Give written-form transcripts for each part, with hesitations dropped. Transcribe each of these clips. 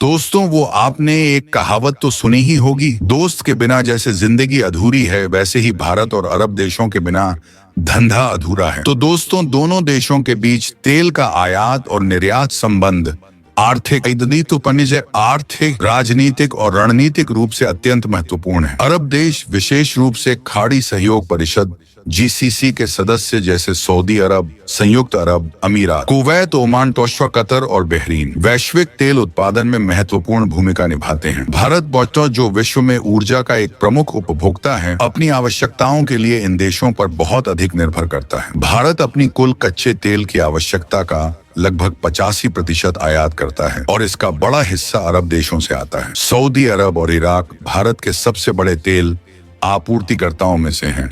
दोस्तों, वो आपने एक कहावत तो सुनी ही होगी, दोस्त के बिना जैसे जिंदगी अधूरी है वैसे ही भारत और अरब देशों के बिना धंधा अधूरा है। तो दोस्तों, दोनों देशों के बीच तेल का आयात और निर्यात संबंध आर्थिक, राजनीतिक और रणनीतिक रूप से अत्यंत महत्वपूर्ण है। अरब देश विशेष रूप से खाड़ी सहयोग परिषद जीसीसी के सदस्य जैसे सऊदी अरब, संयुक्त अरब अमीरात, कुवैत, ओमान, टोशवा, कतर और बहरीन वैश्विक तेल उत्पादन में महत्वपूर्ण भूमिका निभाते हैं। भारत जो विश्व में ऊर्जा का एक प्रमुख उपभोक्ता है, अपनी आवश्यकताओं के लिए इन देशों पर बहुत अधिक निर्भर करता है। भारत अपनी कुल कच्चे तेल की आवश्यकता का लगभग 85% आयात करता है और इसका बड़ा हिस्सा अरब देशों से आता है। सऊदी अरब और इराक भारत के सबसे बड़े तेल आपूर्तिकर्ताओं में से हैं।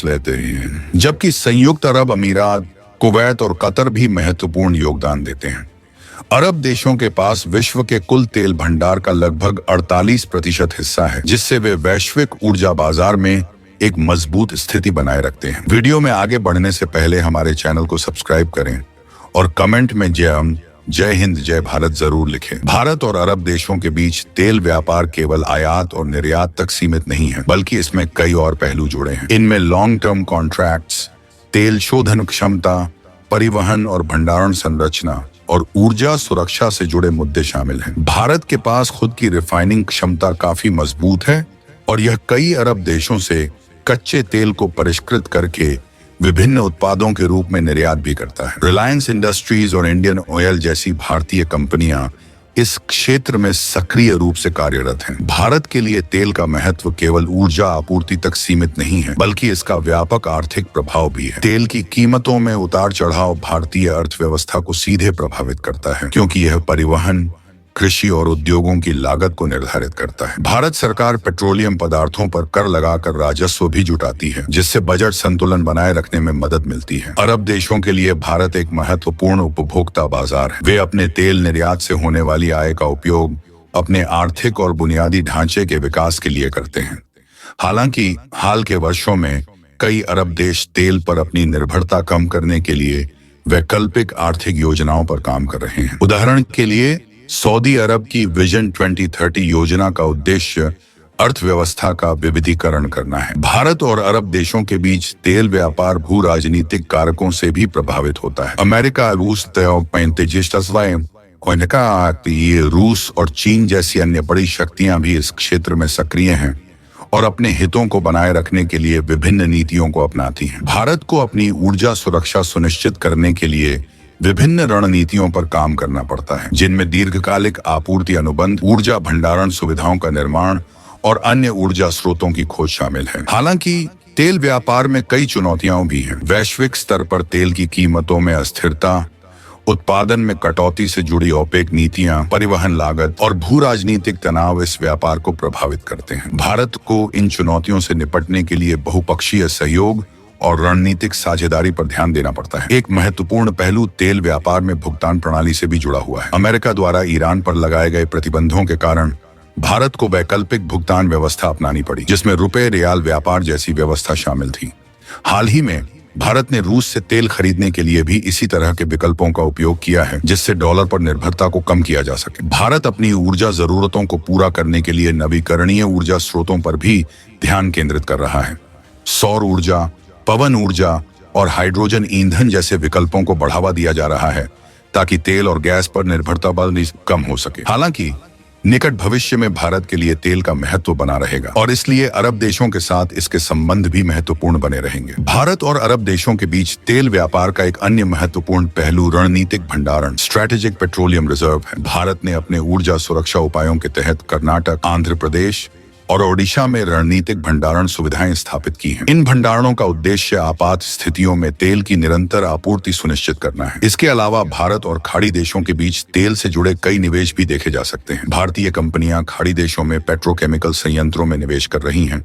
लेते हैं, जबकि संयुक्त अरब अमीरात, कुवैत और कतर भी महत्वपूर्ण योगदान देते हैं। अरब देशों के पास विश्व के कुल तेल भंडार का लगभग 48% हिस्सा है, जिससे वे वैश्विक ऊर्जा बाजार में एक मजबूत स्थिति बनाए रखते हैं। वीडियो में आगे बढ़ने से पहले हमारे चैनल को सब्सक्राइब करें और कमेंट में जय हिंद, जय भारत जरूर लिखें। भारत और अरब देशों के बीच तेल व्यापार केवल आयात और निर्यात तक सीमित नहीं है, बल्कि इसमें कई और पहलू जुड़े हैं। इनमें लॉन्ग टर्म कॉन्ट्रैक्ट्स, तेल शोधन क्षमता, परिवहन और भंडारण संरचना और ऊर्जा सुरक्षा से जुड़े मुद्दे शामिल हैं। भारत के पास खुद की रिफाइनिंग क्षमता काफी मजबूत है और यह कई अरब देशों से कच्चे तेल को परिष्कृत करके विभिन्न उत्पादों के रूप में निर्यात भी करता है। रिलायंस इंडस्ट्रीज और इंडियन ऑयल जैसी भारतीय कंपनियां इस क्षेत्र में सक्रिय रूप से कार्यरत हैं। भारत के लिए तेल का महत्व केवल ऊर्जा आपूर्ति तक सीमित नहीं है, बल्कि इसका व्यापक आर्थिक प्रभाव भी है। तेल की कीमतों में उतार चढ़ाव भारतीय अर्थव्यवस्था को सीधे प्रभावित करता है, क्योंकि यह परिवहन, कृषि और उद्योगों की लागत को निर्धारित करता है। भारत सरकार पेट्रोलियम पदार्थों पर कर लगाकर राजस्व भी जुटाती है, जिससे बजट संतुलन बनाए रखने में मदद मिलती है। अरब देशों के लिए भारत एक महत्वपूर्ण उपभोक्ता बाजार है। वे अपने तेल निर्यात से होने वाली आय का उपयोग अपने आर्थिक और बुनियादी ढांचे के विकास के लिए करते हैं। हालांकि हाल के वर्षों में कई अरब देश तेल पर अपनी निर्भरता कम करने के लिए वैकल्पिक आर्थिक योजनाओं पर काम कर रहे हैं। उदाहरण के लिए सऊदी अरब की विजन 2030 योजना का उद्देश्य अर्थव्यवस्था का विविधीकरण करना है। भारत और अरब देशों के बीच तेल व्यापार भू राजनीतिक कारकों से भी प्रभावित होता है। अमेरिका, रूस और चीन जैसी अन्य बड़ी शक्तियां भी इस क्षेत्र में सक्रिय हैं और अपने हितों को बनाए रखने के लिए विभिन्न नीतियों को अपनाती हैं। भारत को अपनी ऊर्जा सुरक्षा सुनिश्चित करने के लिए विभिन्न रणनीतियों पर काम करना पड़ता है, जिनमें दीर्घकालिक आपूर्ति अनुबंध, ऊर्जा भंडारण सुविधाओं का निर्माण और अन्य ऊर्जा स्रोतों की खोज शामिल है। हालांकि तेल व्यापार में कई चुनौतियां भी हैं। वैश्विक स्तर पर तेल की कीमतों में अस्थिरता, उत्पादन में कटौती से जुड़ी ओपेक नीतियां, परिवहन लागत और भू राजनीतिक तनाव इस व्यापार को प्रभावित करते हैं। भारत को इन चुनौतियों से निपटने के लिए बहुपक्षीय सहयोग और रणनीतिक साझेदारी पर ध्यान देना पड़ता है। एक महत्वपूर्ण पहलू तेल व्यापार में भुगतान प्रणाली से भी जुड़ा हुआ है। अमेरिका द्वारा ईरान पर लगाए गए प्रतिबंधों के कारण भारत को वैकल्पिक भुगतान व्यवस्था अपनानी पड़ी, जिसमें रुपए रियाल व्यापार जैसी व्यवस्था शामिल थी। हाल ही में भारत ने रूस से तेल खरीदने के लिए भी इसी तरह के विकल्पों का उपयोग किया है, जिससे डॉलर पर निर्भरता को कम किया जा सके। भारत अपनी ऊर्जा जरूरतों को पूरा करने के लिए नवीकरणीय ऊर्जा स्रोतों पर भी ध्यान केंद्रित कर रहा है। सौर ऊर्जा, पवन ऊर्जा और हाइड्रोजन ईंधन जैसे विकल्पों को बढ़ावा दिया जा रहा है, ताकि तेल और गैस पर निर्भरता कम हो सके। हालांकि निकट भविष्य में भारत के लिए तेल का महत्व बना रहेगा और इसलिए अरब देशों के साथ इसके संबंध भी महत्वपूर्ण बने रहेंगे। भारत और अरब देशों के बीच तेल व्यापार का एक अन्य महत्वपूर्ण पहलू रणनीतिक भंडारण, स्ट्रेटेजिक पेट्रोलियम रिजर्व है। भारत ने अपने ऊर्जा सुरक्षा उपायों के तहत कर्नाटक, आंध्र प्रदेश और ओडिशा में रणनीतिक भंडारण सुविधाएं स्थापित की हैं। इन भंडारणों का उद्देश्य आपात स्थितियों में तेल की निरंतर आपूर्ति सुनिश्चित करना है। इसके अलावा भारत और खाड़ी देशों के बीच तेल से जुड़े कई निवेश भी देखे जा सकते हैं। भारतीय कंपनियां खाड़ी देशों में पेट्रोकेमिकल संयंत्रों में निवेश कर रही हैं,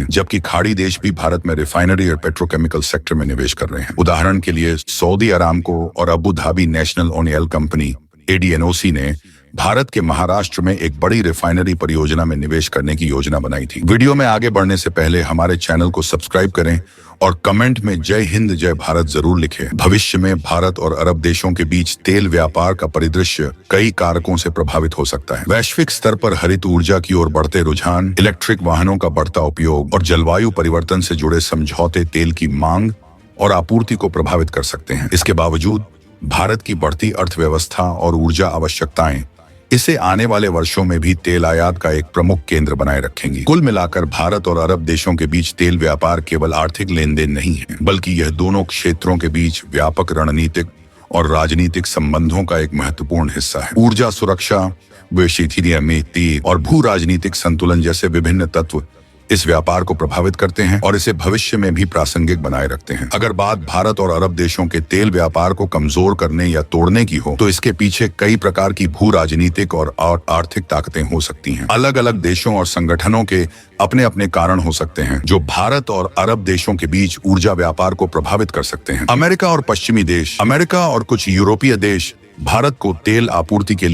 जबकि खाड़ी देश भी भारत में रिफाइनरी और पेट्रोकेमिकल सेक्टर में निवेश कर रहे हैं। उदाहरण के लिए सऊदी अरामको और Abu Dhabi national oil company ADNOC ने भारत के महाराष्ट्र में एक बड़ी रिफाइनरी परियोजना में निवेश करने की योजना बनाई थी। वीडियो में आगे बढ़ने से पहले हमारे चैनल को सब्सक्राइब करें और कमेंट में जय हिंद जय भारत जरूर लिखें। भविष्य में भारत और अरब देशों के बीच तेल व्यापार का परिदृश्य कई कारकों से प्रभावित हो सकता है। वैश्विक स्तर पर हरित ऊर्जा की ओर बढ़ते रुझान, इलेक्ट्रिक वाहनों का बढ़ता उपयोग और जलवायु परिवर्तन से जुड़े समझौते तेल की मांग और आपूर्ति को प्रभावित कर सकते हैं। इसके बावजूद भारत की बढ़ती अर्थव्यवस्था और ऊर्जा आवश्यकताएं इसे आने वाले वर्षों में भी तेल आयात का एक प्रमुख केंद्र बनाए रखेंगी। कुल मिलाकर भारत और अरब देशों के बीच तेल व्यापार केवल आर्थिक लेन देन नहीं है, बल्कि यह दोनों क्षेत्रों के बीच व्यापक रणनीतिक और राजनीतिक संबंधों का एक महत्वपूर्ण हिस्सा है। ऊर्जा सुरक्षा, वैश्विक नीति और भू राजनीतिक संतुलन जैसे विभिन्न तत्व इस व्यापार को प्रभावित करते हैं और इसे भविष्य में भी प्रासंगिक बनाए रखते हैं। अगर बात भारत और अरब देशों के तेल व्यापार को कमजोर करने या तोड़ने की हो, तो इसके पीछे कई प्रकार की भू राजनीतिक और आर्थिक ताकतें हो सकती हैं। अलग अलग देशों और संगठनों के अपने अपने कारण हो सकते हैं जो भारत और अरब देशों के बीच ऊर्जा व्यापार को प्रभावित कर सकते हैं। अमेरिका और पश्चिमी देश, अमेरिका और कुछ यूरोपीय देश भारत को तेल आपूर्ति के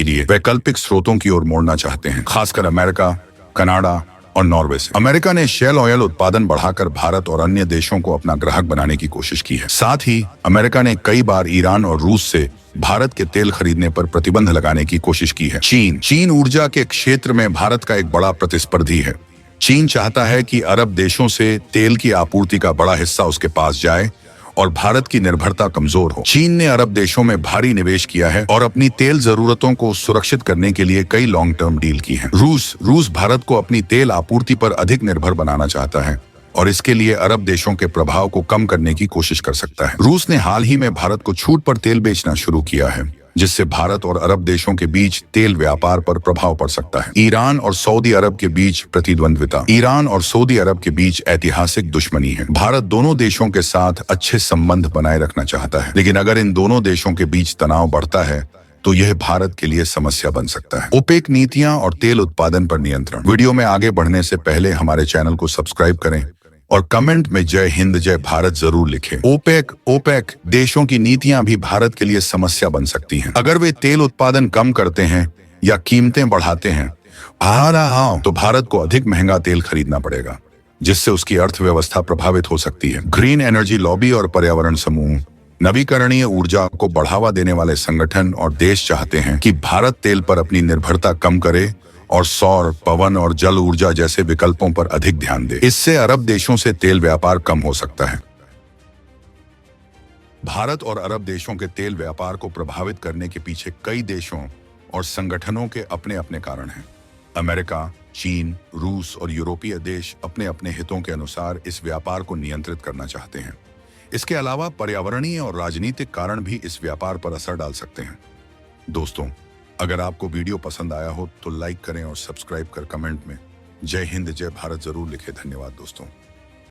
लिए वैकल्पिक स्रोतों की ओर मोड़ना चाहते हैं, खासकर अमेरिका, कनाडा और नॉर्वे से। अमेरिका ने शेल ऑयल उत्पादन बढ़ाकर भारत और अन्य देशों को अपना ग्राहक बनाने की कोशिश की है। साथ ही अमेरिका ने कई बार ईरान और रूस से भारत के तेल खरीदने पर प्रतिबंध लगाने की कोशिश की है। चीन ऊर्जा के क्षेत्र में भारत का एक बड़ा प्रतिस्पर्धी है। चीन चाहता है कि अरब देशों से तेल की आपूर्ति का बड़ा हिस्सा उसके पास जाए और भारत की निर्भरता कमजोर हो। चीन ने अरब देशों में भारी निवेश किया है और अपनी तेल जरूरतों को सुरक्षित करने के लिए कई लॉन्ग टर्म डील की हैं। रूस भारत को अपनी तेल आपूर्ति पर अधिक निर्भर बनाना चाहता है और इसके लिए अरब देशों के प्रभाव को कम करने की कोशिश कर सकता है। रूस ने हाल ही में भारत को छूट पर तेल बेचना शुरू किया है, जिससे भारत और अरब देशों के बीच तेल व्यापार पर प्रभाव पड़ सकता है। ईरान और सऊदी अरब के बीच प्रतिद्वंद्विता। ईरान और सऊदी अरब के बीच ऐतिहासिक दुश्मनी है। भारत दोनों देशों के साथ अच्छे संबंध बनाए रखना चाहता है, लेकिन अगर इन दोनों देशों के बीच तनाव बढ़ता है तो यह भारत के लिए समस्या बन सकता है। ओपेक नीतियां और तेल उत्पादन पर नियंत्रण। वीडियो में आगे बढ़ने से पहले हमारे चैनल को सब्सक्राइब करें और कमेंट में जय हिंद जय भारत जरूर लिखें। ओपेक देशों की नीतियां भी भारत के लिए समस्या बन सकती हैं। अगर वे तेल उत्पादन कम करते हैं या कीमतें बढ़ाते हैं तो भारत को अधिक महंगा तेल खरीदना पड़ेगा, जिससे उसकी अर्थव्यवस्था प्रभावित हो सकती है। ग्रीन एनर्जी लॉबी और पर्यावरण समूह, नवीकरणीय ऊर्जा को बढ़ावा देने वाले संगठन और देश चाहते हैं कि भारत तेल पर अपनी निर्भरता कम करे और सौर, पवन और जल ऊर्जा जैसे विकल्पों पर अधिक ध्यान दे। इससे अरब देशों से तेल व्यापार कम हो सकता है। भारत और अरब देशों के तेल व्यापार को प्रभावित करने के पीछे कई देशों और संगठनों के अपने अपने कारण हैं। अमेरिका, चीन, रूस और यूरोपीय देश अपने अपने हितों के अनुसार इस व्यापार को नियंत्रित करना चाहते हैं। इसके अलावा पर्यावरणीय और राजनीतिक कारण भी इस व्यापार पर असर डाल सकते हैं। दोस्तों, अगर आपको वीडियो पसंद आया हो तो लाइक करें और सब्सक्राइब कर कमेंट में जय हिंद जय भारत जरूर लिखें। धन्यवाद दोस्तों।